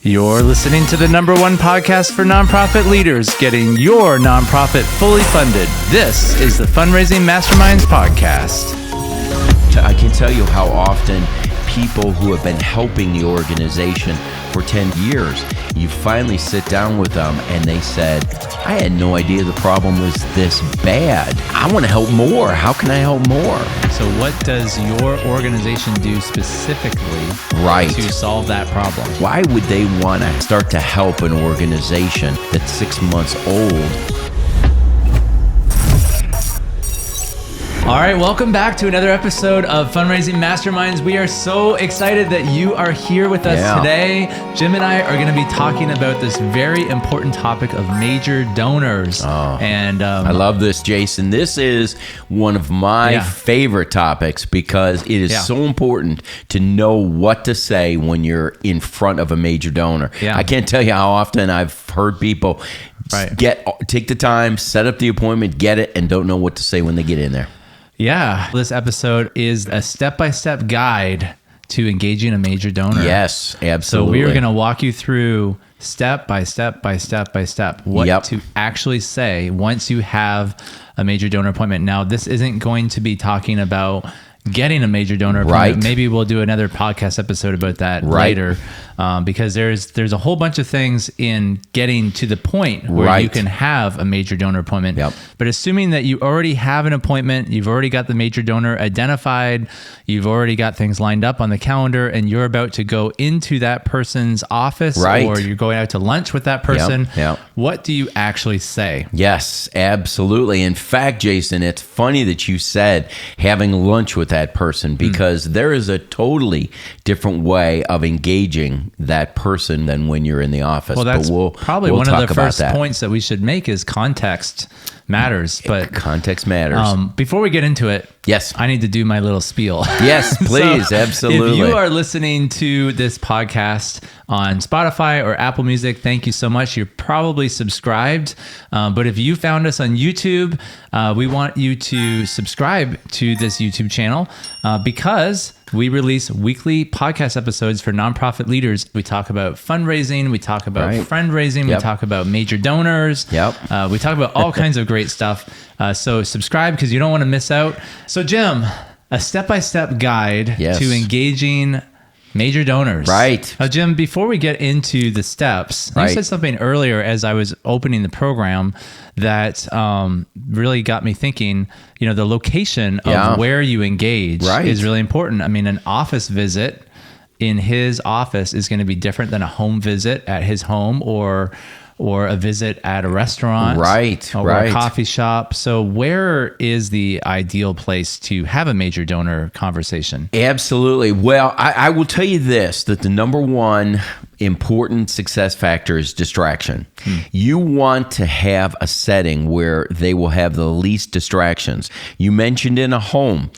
You're listening to the #1 podcast for nonprofit leaders, getting your nonprofit fully funded. This is the Fundraising Masterminds podcast. I can tell you how often people who have been helping the organization for 10 years, you finally sit down with them and they said, I had no idea the problem was this bad. I want to help more. How can I help more? So what does your organization do specifically to solve that problem? Why would they want to start to help an organization that's 6 months old? All right, welcome back to another episode of Fundraising Masterminds. We are so excited that you are here with us today. Jim and I are going to be talking about this very important topic of major donors. I love this, Jason. This is one of my favorite topics because it is so important to know what to say when you're in front of a major donor. I can't tell you how often I've heard people take the time, set up the appointment, get it, and don't know what to say when they get in there. Yeah, this episode is a step-by-step guide to engaging a major donor. Yes, absolutely. So we are going to walk you through step by step what to actually say once you have a major donor appointment. Now, this isn't going to be talking about getting a major donor appointment. Maybe we'll do another podcast episode about that later, because there's a whole bunch of things in getting to the point where you can have a major donor appointment. But assuming that you already have an appointment, you've already got the major donor identified, you've already got things lined up on the calendar, and you're about to go into that person's office or you're going out to lunch with that person, what do you actually say? Yes, absolutely. In fact, Jason, it's funny that you said having lunch with that person, because there is a totally different way of engaging that person than when you're in the office. Well, that's probably one of the first points that we should make is context matters. But context matters. Before we get into it, I need to do my little spiel. Yes, please. So absolutely. If you are listening to this podcast on Spotify or Apple Music, thank you so much. You're probably subscribed. But if you found us on YouTube, we want you to subscribe to this YouTube channel because we release weekly podcast episodes for nonprofit leaders. We talk about fundraising. We talk about friend-raising. We talk about major donors. We talk about all kinds of great stuff. So subscribe because you don't want to miss out. So Jim, a step-by-step guide to engaging major donors. Now, Jim, before we get into the steps, you said something earlier as I was opening the program that really got me thinking, the location of where you engage is really important. I mean, an office visit in his office is going to be different than a home visit at his home or a visit at a restaurant or a coffee shop. So where is the ideal place to have a major donor conversation? Absolutely. Well, I will tell you this, that the #1 important success factor is distraction. You want to have a setting where they will have the least distractions. You mentioned in a home.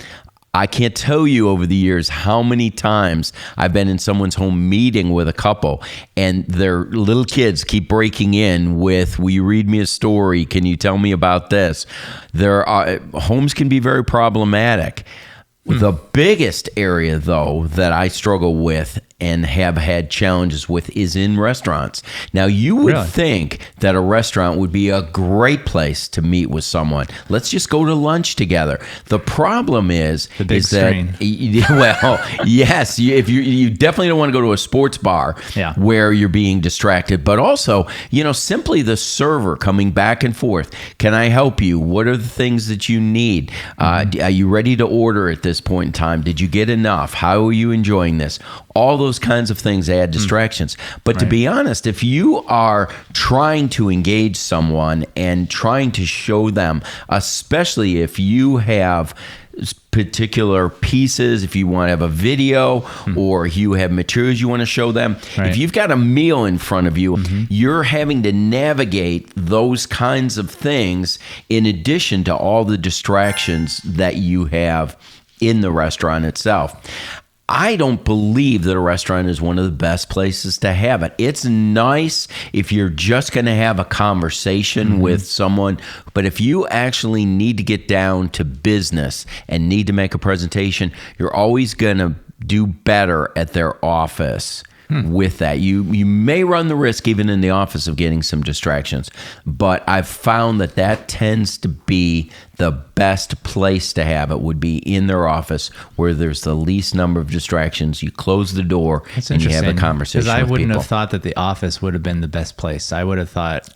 I can't tell you over the years how many times I've been in someone's home meeting with a couple and their little kids keep breaking in with, will you read me a story? Can you tell me about this? Homes can be very problematic. The biggest area, though, that I struggle with and have had challenges with is in restaurants. Now, you would think that a restaurant would be a great place to meet with someone. Let's just go to lunch together. The problem is the big screen. Well, yes, if you definitely don't want to go to a sports bar where you're being distracted, but also, simply the server coming back and forth. Can I help you? What are the things that you need? Are you ready to order at this point in time? Did you get enough? How are you enjoying this? All those kinds of things add distractions. But to be honest, if you are trying to engage someone and trying to show them, especially if you have particular pieces, if you want to have a video or you have materials you want to show them, if you've got a meal in front of you, you're having to navigate those kinds of things in addition to all the distractions that you have in the restaurant itself. I don't believe that a restaurant is one of the best places to have it. It's nice if you're just going to have a conversation with someone, but if you actually need to get down to business and need to make a presentation, you're always going to do better at their office with that. You may run the risk even in the office of getting some distractions, but I've found that tends to be the best place to have it would be in their office where there's the least number of distractions. You close the door and you have a conversation with people. Because I wouldn't have thought that the office would have been the best place. I would have thought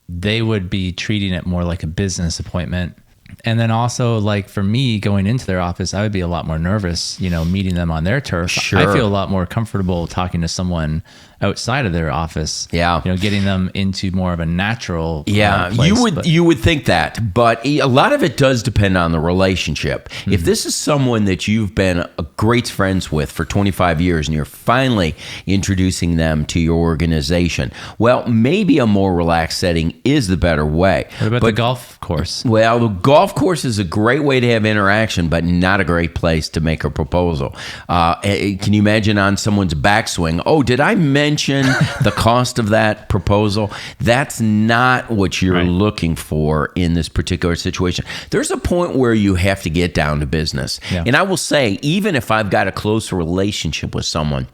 they would be treating it more like a business appointment. And then also, like for me, going into their office, I would be a lot more nervous, meeting them on their turf. Sure. I feel a lot more comfortable talking to someone outside of their office. Yeah. Getting them into more of a natural place. You would think that, but a lot of it does depend on the relationship. Mm-hmm. If this is someone that you've been great friends with for 25 years and you're finally introducing them to your organization, well, maybe a more relaxed setting is the better way. What about the golf course? Well, the golf course is a great way to have interaction, but not a great place to make a proposal. Can you imagine on someone's backswing? Oh, did I mention the cost of that proposal? That's not what you're looking for in this particular situation. There's a point where you have to get down to business. Yeah. And I will say, even if I've got a close relationship with someone,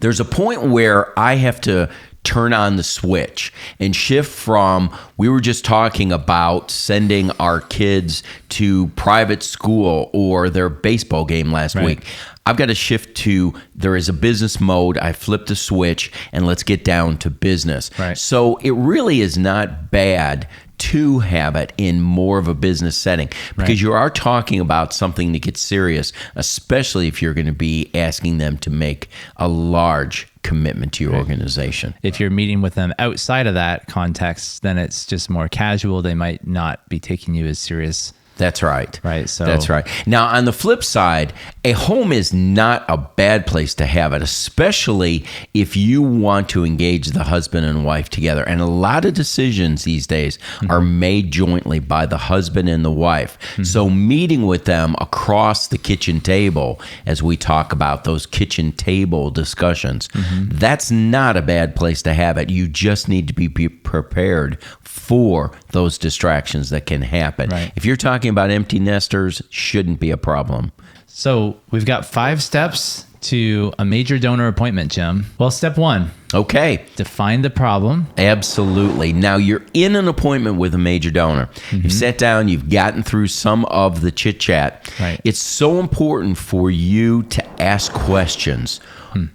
there's a point where I have to turn on the switch and shift from, we were just talking about sending our kids to private school or their baseball game last week. I've got to shift to, there is a business mode. I flipped the switch and let's get down to business. Right. So it really is not bad to have it in more of a business setting because you are talking about something that gets serious, especially if you're going to be asking them to make a large commitment to your organization. If you're meeting with them outside of that context, then it's just more casual. They might not be taking you as serious. That's right. So that's right. Now, on the flip side, a home is not a bad place to have it, especially if you want to engage the husband and wife together. And a lot of decisions these days are made jointly by the husband and the wife. So meeting with them across the kitchen table, as we talk about those kitchen table discussions, that's not a bad place to have it. You just need to be prepared for those distractions that can happen. If you're talking about empty nesters, shouldn't be a problem. So we've got 5 steps to a major donor appointment, Jim. Well, step 1. Okay. Define the problem. Absolutely. Now you're in an appointment with a major donor. You've sat down, you've gotten through some of the chit chat. It's so important for you to ask questions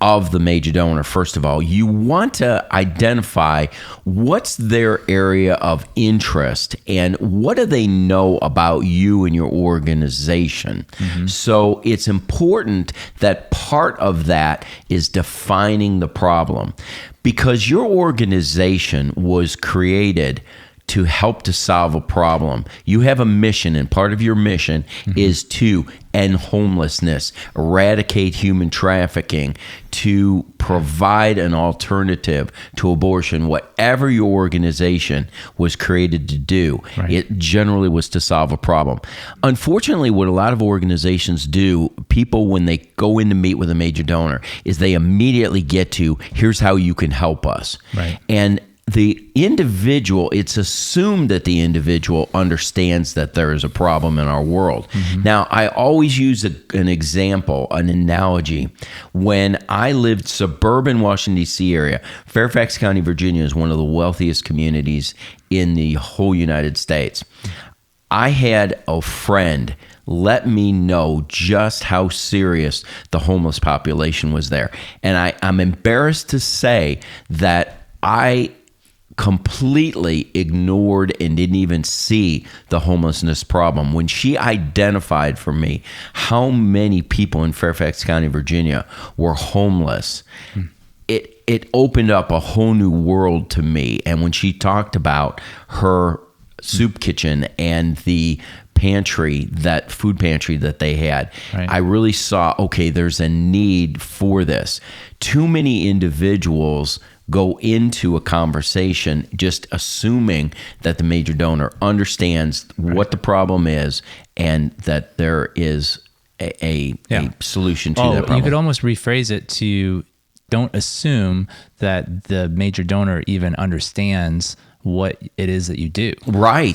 of the major donor. First of all, you want to identify what's their area of interest and what do they know about you and your organization. So it's important that part of that is defining the problem, because your organization was created to help to solve a problem. You have a mission, and part of your mission is to end homelessness, eradicate human trafficking, to provide an alternative to abortion. Whatever your organization was created to do, it generally was to solve a problem. Unfortunately, what a lot of organizations do, people, when they go in to meet with a major donor, is they immediately get to, here's how you can help us. And the individual, it's assumed that the individual understands that there is a problem in our world. Now, I always use an example, an analogy. When I lived suburban Washington, D.C. area, Fairfax County, Virginia is one of the wealthiest communities in the whole United States. I had a friend let me know just how serious the homeless population was there. And I'm embarrassed to say that I completely ignored and didn't even see the homelessness problem. When she identified for me how many people in Fairfax County, Virginia were homeless, it opened up a whole new world to me. And when she talked about her soup kitchen and the food pantry that they had, I really saw, okay, there's a need for this. Too many individuals go into a conversation just assuming that the major donor understands what the problem is and that there is a solution to that problem. You could almost rephrase it to, don't assume that the major donor even understands what it is that you do. Right.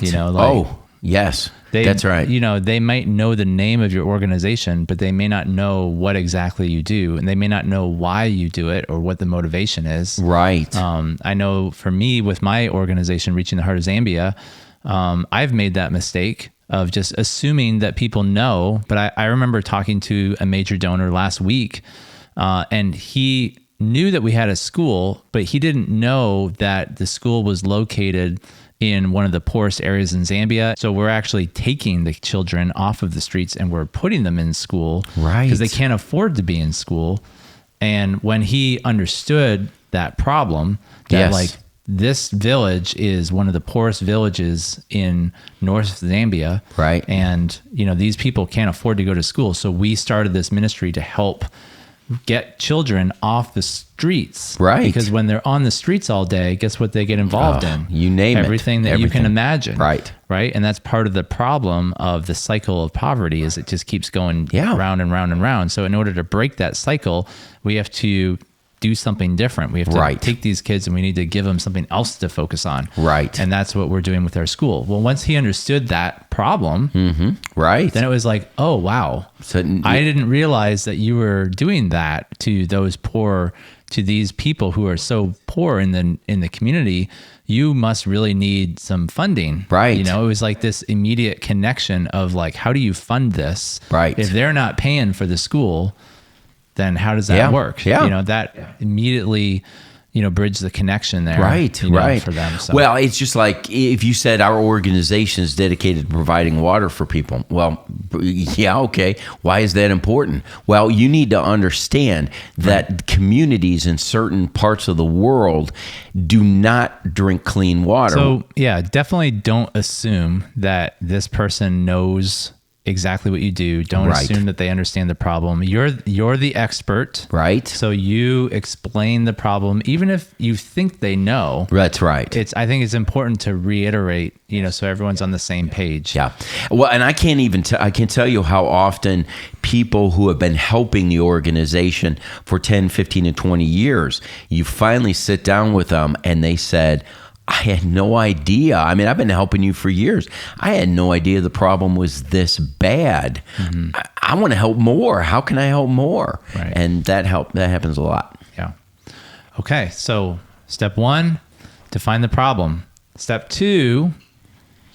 Yes, They, that's right. They might know the name of your organization, but they may not know what exactly you do, and they may not know why you do it or what the motivation is. Right. I know for me, with my organization, Reaching the Heart of Zambia, I've made that mistake of just assuming that people know. But I remember talking to a major donor last week, and he knew that we had a school, but he didn't know that the school was located in one of the poorest areas in Zambia. So we're actually taking the children off of the streets and we're putting them in school, right? Because they can't afford to be in school. And when he understood that problem, that like this village is one of the poorest villages in North Zambia, right? And these people can't afford to go to school. So we started this ministry to help get children off the streets, right? Because when they're on the streets all day, guess what they get involved in? You name everything that you can imagine, right? And that's part of the problem of the cycle of poverty, is it just keeps going round and round and round. So in order to break that cycle, we have to do something different. We have to take these kids and we need to give them something else to focus on. Right. And that's what we're doing with our school. Well, once he understood that problem, then it was like, oh, wow. So I didn't realize that you were doing that to these people who are so poor in the community. You must really need some funding. Right. It was like this immediate connection of like, how do you fund this? Right. If they're not paying for the school, then how does that work? Yeah. That immediately, bridge the connection there. Right. For them. So. Well, it's just like if you said our organization is dedicated to providing water for people. Well, yeah, okay. Why is that important? Well, you need to understand that communities in certain parts of the world do not drink clean water. So yeah, definitely don't assume that this person knows exactly what you do. Don't assume that they understand the problem. You're the expert. Right. So you explain the problem, even if you think they know. That's right. I think it's important to reiterate, so everyone's on the same page. Yeah. Well, and I can't even I can tell you how often people who have been helping the organization for 10, 15, and 20 years, you finally sit down with them and they said, I had no idea. I mean, I've been helping you for years. I had no idea the problem was this bad. Mm-hmm. I want to help more. How can I help more? Right. And that happens a lot. Yeah. Okay. So step 1, define the problem. Step 2,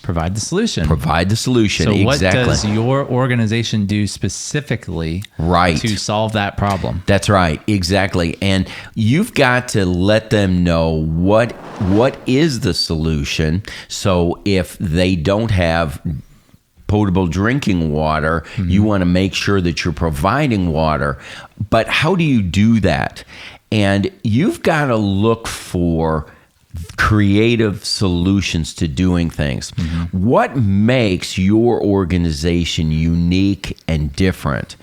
provide the solution. Provide the solution. So what exactly. does your organization do specifically to solve that problem? That's right. Exactly. And you've got to let them know what is the solution. So if they don't have potable drinking water, you want to make sure that you're providing water. But how do you do that? And you've got to look for creative solutions to doing things. What makes your organization unique and different?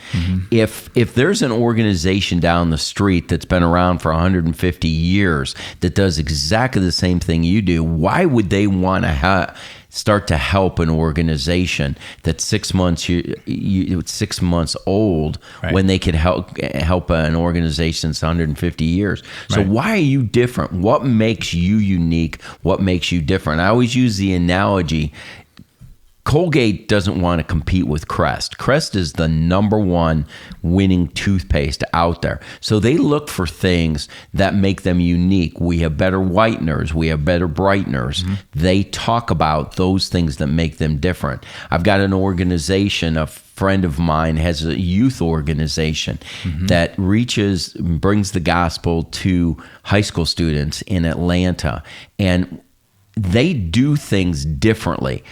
If there's an organization down the street that's been around for 150 years that does exactly the same thing you do, why would they want to start to help an organization that's 6 months 6 months old when they could help an organization that's 150 years? So why are you different? What makes you unique? What makes you different? I always use the analogy, Colgate doesn't want to compete with Crest. Crest is the #1 winning toothpaste out there. So they look for things that make them unique. We have better whiteners. We have better brighteners. They talk about those things that make them different. I've got an organization, a friend of mine has a youth organization that brings the gospel to high school students in Atlanta. And they do things differently.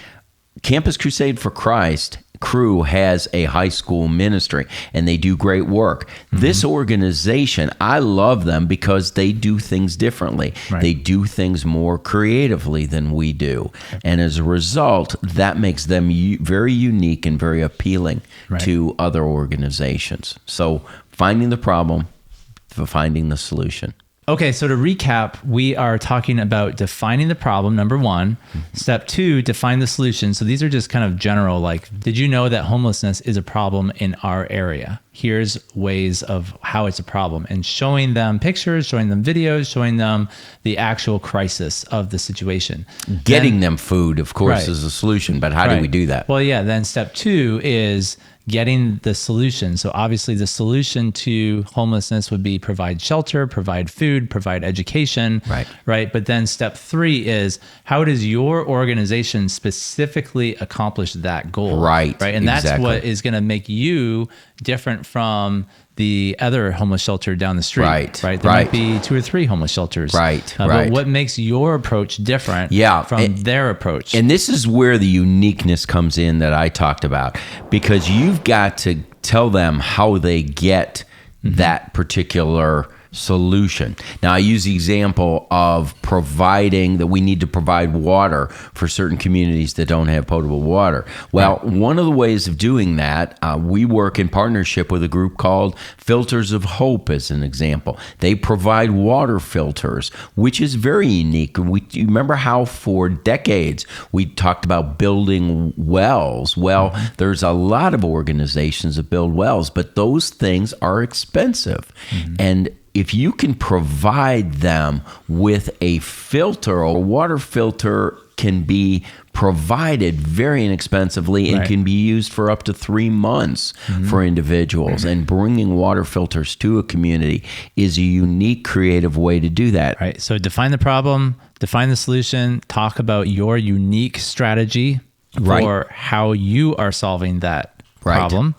Campus Crusade for Christ crew has a high school ministry and they do great work. This organization, I love them because they do things differently. They do things more creatively than we do. And as a result, that makes them very unique and very appealing to other organizations. So finding the problem, finding the solution. Okay, so to recap, we are talking about defining the problem, number one. Step two, define the solution. So these are just kind of general, like, did you know that homelessness is a problem in our area? Here's ways of how it's a problem, and showing them pictures, showing them videos, showing them the actual crisis of the situation. Getting them food, of course, is a solution, but how do we do that? Well, yeah, then step two is getting the solution. So obviously the solution to homelessness would be provide shelter, provide food, provide education, right? But then step three is, how does your organization specifically accomplish that goal? Right. And that's what is going to make you different from the other homeless shelter down the street. There might be 2 or 3 homeless shelters. But what makes your approach different from their approach? And this is where the uniqueness comes in that I talked about, because you've got to tell them how they get that particular solution. Now, I use the example of providing that we need to provide water for certain communities that don't have potable water. Well, one of the ways of doing that, we work in partnership with a group called Filters of Hope, as an example. They provide water filters, which is very unique. You remember how for decades we talked about building wells? Well, there's a lot of organizations that build wells, but those things are expensive. And if you can provide them with a filter, or a water filter can be provided very inexpensively and can be used for up to 3 months for individuals. And bringing water filters to a community is a unique, creative way to do that. Right. So define the problem, define the solution, talk about your unique strategy for how you are solving that problem.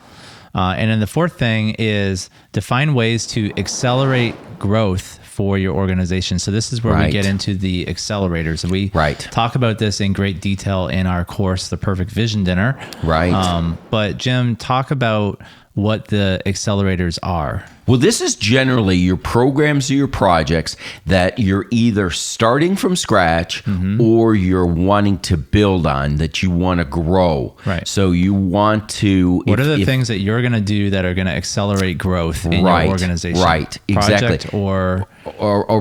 And then the fourth thing is define ways to accelerate growth for your organization. So this is where we get into the accelerators. And we talk about this in great detail in our course, The Perfect Vision Dinner. But Jim, talk about what the accelerators are. Well, this is generally your programs or your projects that you're either starting from scratch or you're wanting to build on, that you want to grow. So you want to... What are the things that you're going to do that are going to accelerate growth in your organization? Project or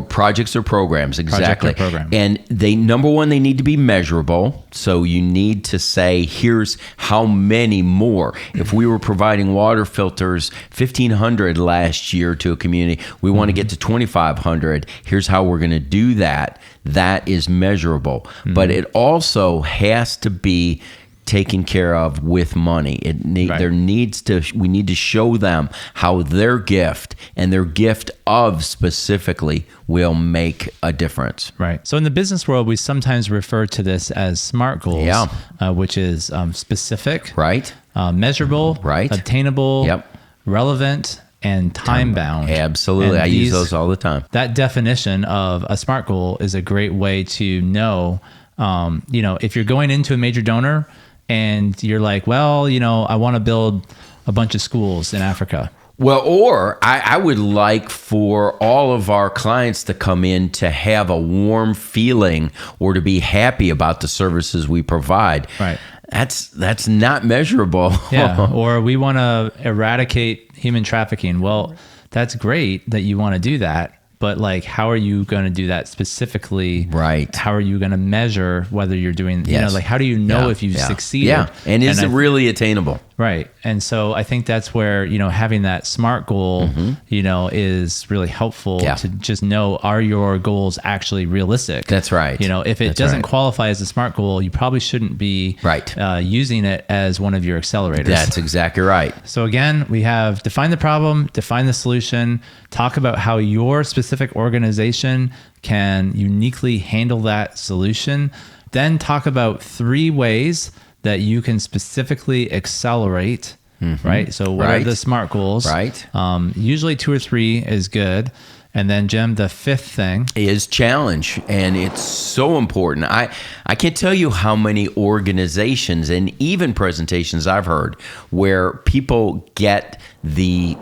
projects or programs. And number one, they need to be measurable. So you need to say, here's how many more. If we were providing water filters, 1,500 last year to a community, we want to get to 2,500. Here's how we're going to do that. That is measurable. But it also has to be taken care of with money. We need to show them how their gift, and their gift of specifically, will make a difference. So in the business world, we sometimes refer to this as SMART goals, which is specific, measurable, obtainable, relevant, and time bound. Absolutely. I use those all the time. That definition of a SMART goal is a great way to know, if you're going into a major donor and you're like, well, I want to build a bunch of schools in Africa. Well, or I would like for all of our clients to come in to have a warm feeling or to be happy about the services we provide. That's not measurable. Or we want to eradicate human trafficking. Well, that's great that you want to do that. But how are you going to do that specifically? How are you going to measure whether you're doing, how do you know if you've succeeded? And is it really attainable? And so I think that's where, having that SMART goal, is really helpful to just know, are your goals actually realistic? That's right. If it doesn't qualify as a SMART goal, you probably shouldn't be using it as one of your accelerators. That's exactly right. So again, we have define the problem, define the solution, talk about how your specific organization can uniquely handle that solution, then talk about 3 ways that you can specifically accelerate, So what are the SMART goals? Usually 2 or 3 is good. And then, Jim, the 5th thing is challenge. And it's so important. I can't tell you how many organizations and even presentations I've heard where people get the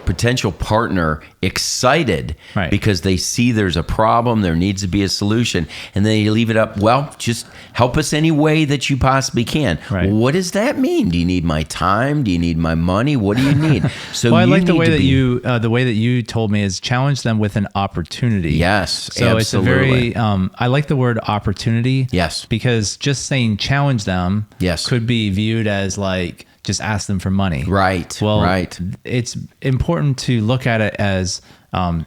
potential partner excited Right. because they see there's a problem, there needs to be a solution, and then you leave it up, well, just help us any way that you possibly can. Right. Well, what does that mean? Do you need my time? Do you need my money? What do you need? So well, I you like the need way to that be, the way that you told me is challenge them with an opportunity. Yes, so absolutely. it's a very I like the word opportunity. Yes. because just saying challenge them Yes. could be viewed as like just ask them for money. Right. Well, right. it's important to look at it as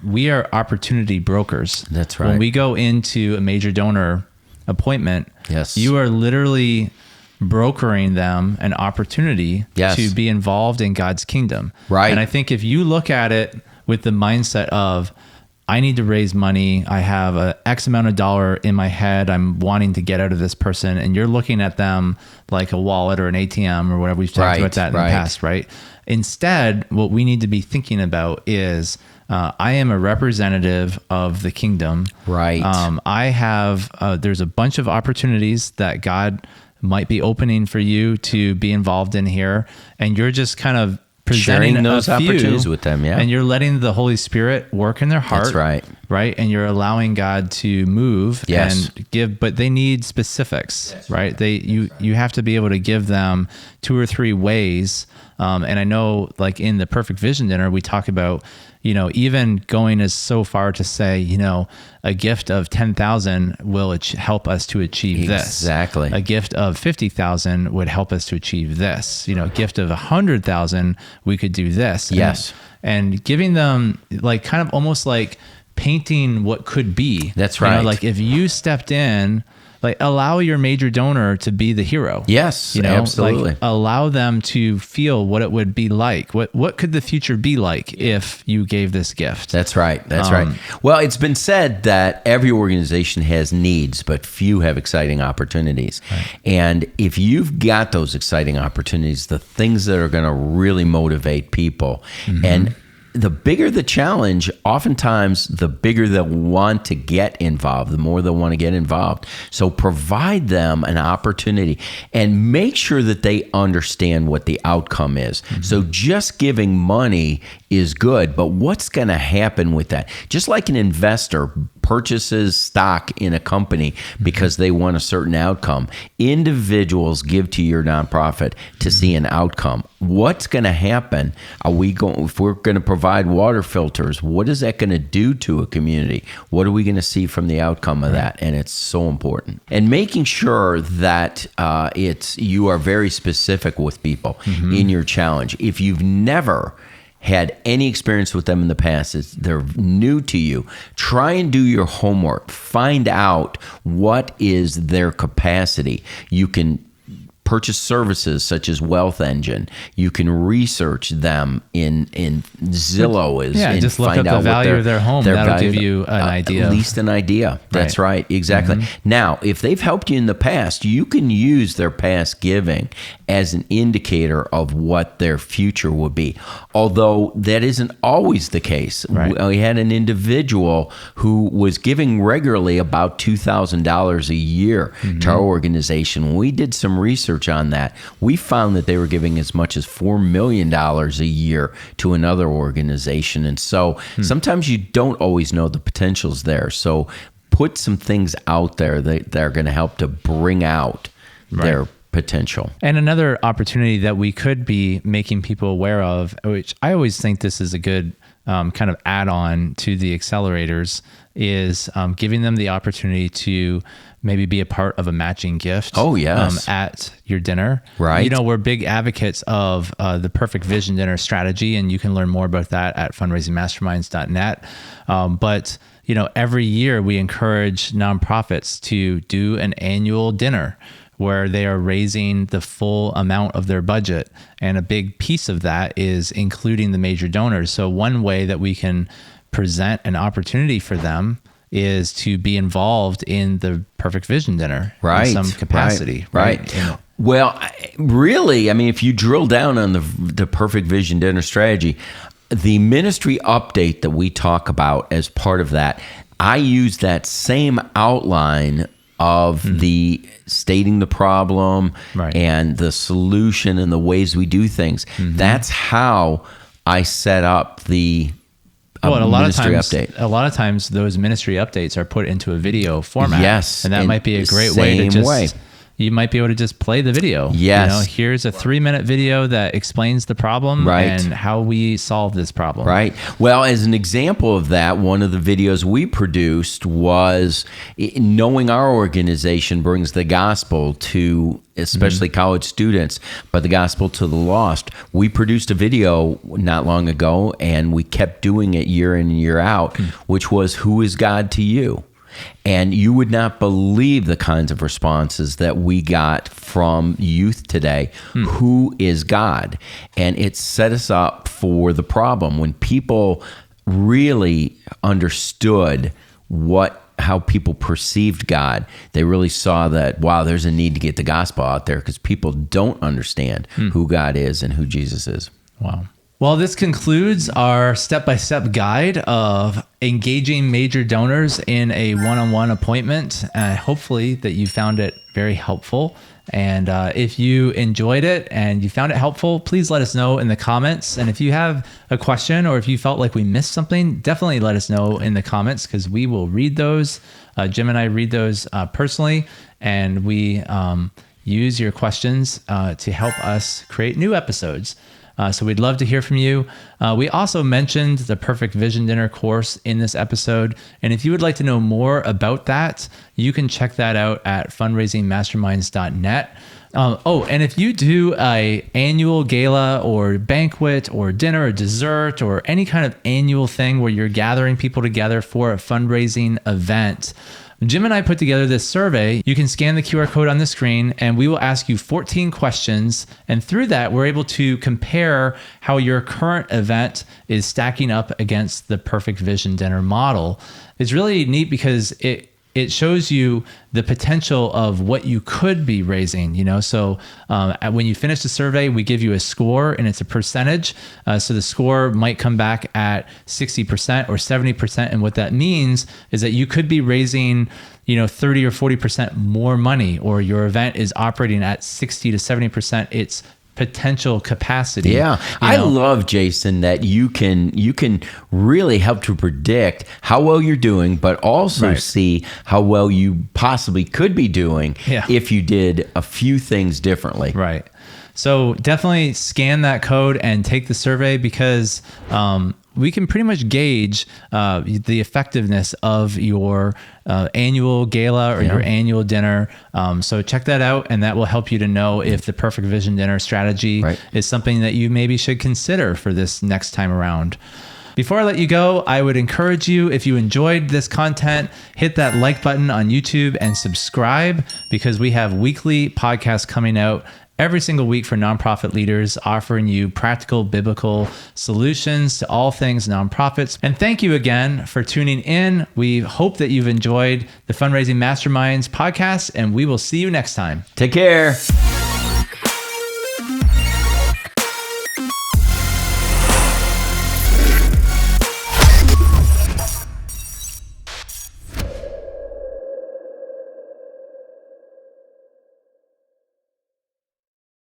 we are opportunity brokers. That's right. When we go into a major donor appointment, Yes. you are literally brokering them an opportunity Yes. to be involved in God's kingdom. Right. And I think if you look at it with the mindset of, I need to raise money, I have a X amount of dollar in my head I'm wanting to get out of this person, and you're looking at them like a wallet or an ATM or whatever, we've talked Right, about that in right. the past, right? Instead, what we need to be thinking about is, I am a representative of the kingdom. Right. I have, there's a bunch of opportunities that God might be opening for you to be involved in here. And you're just kind of presenting Sharing those a few, opportunities with them, yeah. And you're letting the Holy Spirit work in their heart. That's right. Right. And you're allowing God to move Yes. and give, but they need specifics, right? You have to be able to give them 2 or 3 ways. And I know, like in the Perfect Vision Dinner, we talk about, even going as so far to say, a gift of 10,000 will help us to achieve this. Exactly. A gift of 50,000 would help us to achieve this. A gift of 100,000, we could do this. Yes. And giving them like kind of almost like painting what could be. That's right. Like if you stepped in, like allow your major donor to be the hero. Yes, absolutely. Like allow them to feel what it would be like. What could the future be like if you gave this gift? That's right. That's right. Well, it's been said that every organization has needs, but few have exciting opportunities. Right. And if you've got those exciting opportunities, the things that are going to really motivate people, and the bigger the challenge, oftentimes the bigger they'll want to get involved, the more they'll want to get involved. So provide them an opportunity and make sure that they understand what the outcome is. So just giving money is good, but what's going to happen with that? Just like an investor purchases stock in a company because they want a certain outcome, individuals give to your nonprofit to see an outcome. What's going to happen? If we're going to provide water filters, what is that going to do to a community? What are we going to see from the outcome of that? And it's so important. And making sure that you are very specific with people in your challenge. If you've never had any experience with them in the past, they're new to you, try and do your homework. Find out what is their capacity. You can purchase services such as Wealth Engine. You can research them in Zillow. Just look up the value of their home. That'll give you an idea. At least an idea. That's right. Exactly. Now, if they've helped you in the past, you can use their past giving as an indicator of what their future would be. Although that isn't always the case. Right. We had an individual who was giving regularly about $2,000 a year to our organization. When we did some research on that, we found that they were giving as much as $4 million a year to another organization. And so sometimes you don't always know the potentials there. So put some things out there that are going to help to bring out their potential. And another opportunity that we could be making people aware of, which I always think this is a good kind of add-on to the accelerators, is giving them the opportunity to maybe be a part of a matching gift. Oh, yes. At your dinner. Right. We're big advocates of the Perfect Vision Dinner strategy, and you can learn more about that at fundraisingmasterminds.net. But every year we encourage nonprofits to do an annual dinner where they are raising the full amount of their budget. And a big piece of that is including the major donors. So one way that we can present an opportunity for them is to be involved in the Perfect Vision Dinner in some capacity. Right. Well, really, if you drill down on the Perfect Vision Dinner strategy, the ministry update that we talk about as part of that, I use that same outline of the stating the problem and the solution and the ways we do things. That's how I set up the and a lot ministry of times, update. A lot of times those ministry updates are put into a video format. Yes. And that might be a great way to just... You might be able to just play the video. Yes. Here's a 3-minute video that explains the problem and how we solve this problem. Right. Well, as an example of that, one of the videos we produced was knowing our organization brings the gospel to especially college students, but the gospel to the lost. We produced a video not long ago, and we kept doing it year in and year out, which was, who is God to you? And you would not believe the kinds of responses that we got from youth today. Who is God? And it set us up for the problem. When people really understood how people perceived God, they really saw that, wow, there's a need to get the gospel out there because people don't understand who God is and who Jesus is. Wow. Well, this concludes our step-by-step guide of engaging major donors in a one-on-one appointment. Hopefully that you found it very helpful. And if you enjoyed it and you found it helpful, please let us know in the comments. And if you have a question or if you felt like we missed something, definitely let us know in the comments, because we will read those. Jim and I read those personally, and we use your questions to help us create new episodes. So we'd love to hear from you. We also mentioned the Perfect Vision Dinner course in this episode. And if you would like to know more about that, you can check that out at fundraisingmasterminds.net. And if you do an annual gala or banquet or dinner or dessert or any kind of annual thing where you're gathering people together for a fundraising event, Jim and I put together this survey. You can scan the QR code on the screen, and we will ask you 14 questions. And through that, we're able to compare how your current event is stacking up against the Perfect Vision Dinner model. It's really neat because it shows you the potential of what you could be raising, So when you finish the survey, we give you a score, and it's a percentage. So the score might come back at 60% or 70%. And what that means is that you could be raising 30 or 40% more money, or your event is operating at 60 to 70% its potential capacity. Yeah. I love, Jason, that you can really help to predict how well you're doing, but also see how well you possibly could be doing if you did a few things differently. Right. So definitely scan that code and take the survey, because we can pretty much gauge the effectiveness of your annual gala or your annual dinner. So check that out, and that will help you to know if the Perfect Vision Dinner strategy is something that you maybe should consider for this next time around. Before I let you go, I would encourage you, if you enjoyed this content, hit that like button on YouTube and subscribe, because we have weekly podcasts coming out every single week for nonprofit leaders, offering you practical biblical solutions to all things nonprofits. And thank you again for tuning in. We hope that you've enjoyed the Fundraising Masterminds podcast, and we will see you next time. Take care.